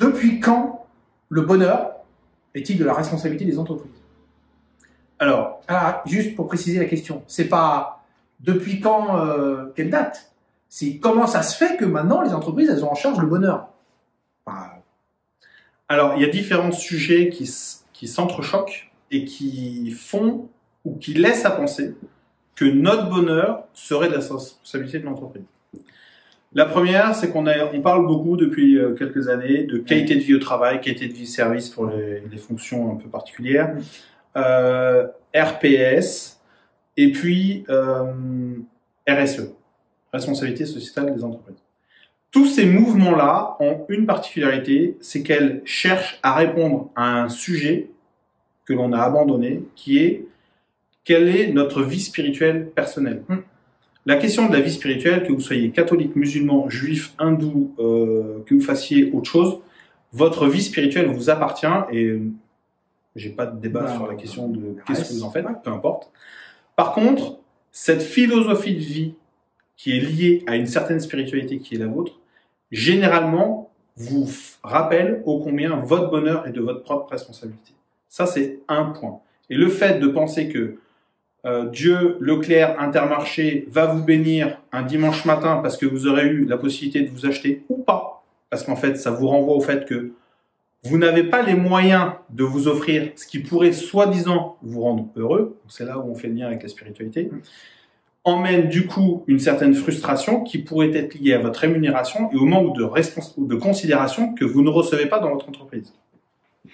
depuis quand le bonheur est-il de la responsabilité des entreprises? Alors, juste pour préciser la question, c'est pas depuis quand, quelle date? C'est comment ça se fait que maintenant les entreprises, elles ont en charge le bonheur? Alors, il y a différents sujets qui s'entrechoquent et qui font ou qui laissent à penser que notre bonheur serait de la responsabilité de l'entreprise. La première, c'est qu'on parle beaucoup depuis quelques années de qualité de vie au travail, qualité de vie service pour les fonctions un peu particulières, RPS, et puis RSE, responsabilité sociétale des entreprises. Tous ces mouvements-là ont une particularité, c'est qu'elles cherchent à répondre à un sujet que l'on a abandonné, qui est quelle est notre vie spirituelle personnelle. La question de la vie spirituelle, que vous soyez catholique, musulman, juif, hindou, que vous fassiez autre chose, votre vie spirituelle vous appartient et j'ai pas de débat sur la question de qu'est-ce que vous en faites, peu importe. Par contre, cette philosophie de vie qui est liée à une certaine spiritualité qui est la vôtre, généralement vous rappelle ô combien votre bonheur est de votre propre responsabilité. Ça, c'est un point. Et le fait de penser que Dieu, Leclerc, Intermarché va vous bénir un dimanche matin parce que vous aurez eu la possibilité de vous acheter ou pas, parce qu'en fait, ça vous renvoie au fait que vous n'avez pas les moyens de vous offrir ce qui pourrait soi-disant vous rendre heureux, c'est là où on fait le lien avec la spiritualité, emmène du coup une certaine frustration qui pourrait être liée à votre rémunération et au manque de considération que vous ne recevez pas dans votre entreprise.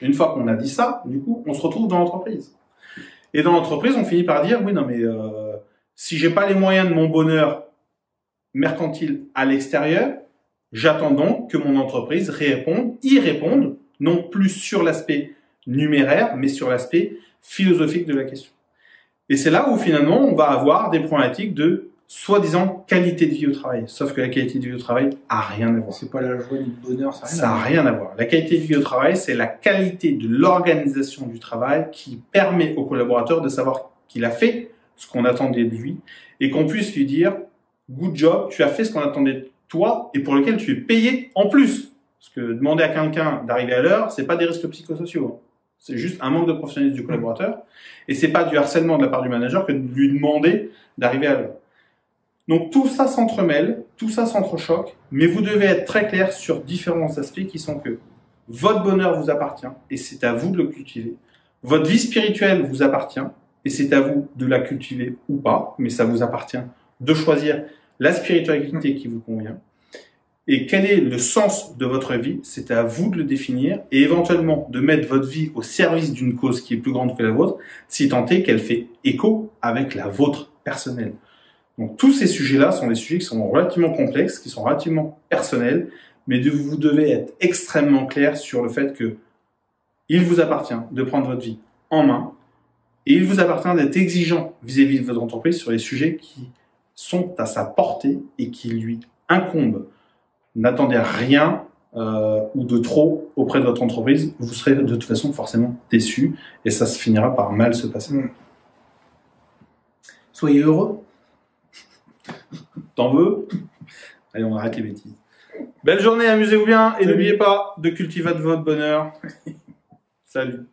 Une fois qu'on a dit ça, du coup, on se retrouve dans l'entreprise. Et dans l'entreprise, on finit par dire, oui, non, mais si j'ai pas les moyens de mon bonheur mercantile à l'extérieur, j'attends donc que mon entreprise y réponde, non plus sur l'aspect numéraire, mais sur l'aspect philosophique de la question. Et c'est là où finalement, on va avoir des problématiques de soi-disant qualité de vie au travail. Sauf que la qualité de vie au travail a rien à voir. C'est pas la joie du bonheur, ça a rien à voir. La qualité de vie au travail, c'est la qualité de l'organisation du travail qui permet au collaborateur de savoir qu'il a fait ce qu'on attendait de lui et qu'on puisse lui dire « good job, tu as fait ce qu'on attendait de toi et pour lequel tu es payé en plus ». Parce que demander à quelqu'un d'arriver à l'heure, c'est pas des risques psychosociaux. C'est juste un manque de professionnalisme du collaborateur et c'est pas du harcèlement de la part du manager que de lui demander d'arriver à l'heure. Donc tout ça s'entremêle, tout ça s'entrechoque, mais vous devez être très clair sur différents aspects qui sont que votre bonheur vous appartient et c'est à vous de le cultiver. Votre vie spirituelle vous appartient et c'est à vous de la cultiver ou pas, mais ça vous appartient de choisir la spiritualité qui vous convient. Et quel est le sens de votre vie, c'est à vous de le définir et éventuellement de mettre votre vie au service d'une cause qui est plus grande que la vôtre, si tant est qu'elle fait écho avec la vôtre personnelle. Donc tous ces sujets-là sont des sujets qui sont relativement complexes, qui sont relativement personnels, mais vous devez être extrêmement clair sur le fait que il vous appartient de prendre votre vie en main et il vous appartient d'être exigeant vis-à-vis de votre entreprise sur les sujets qui sont à sa portée et qui lui incombent. N'attendez rien ou de trop auprès de votre entreprise, vous serez de toute façon forcément déçu et ça se finira par mal se passer. Soyez heureux. T'en veux? Allez, on arrête les bêtises. Belle journée, amusez-vous bien et n'oubliez pas de cultiver votre bonheur. Salut.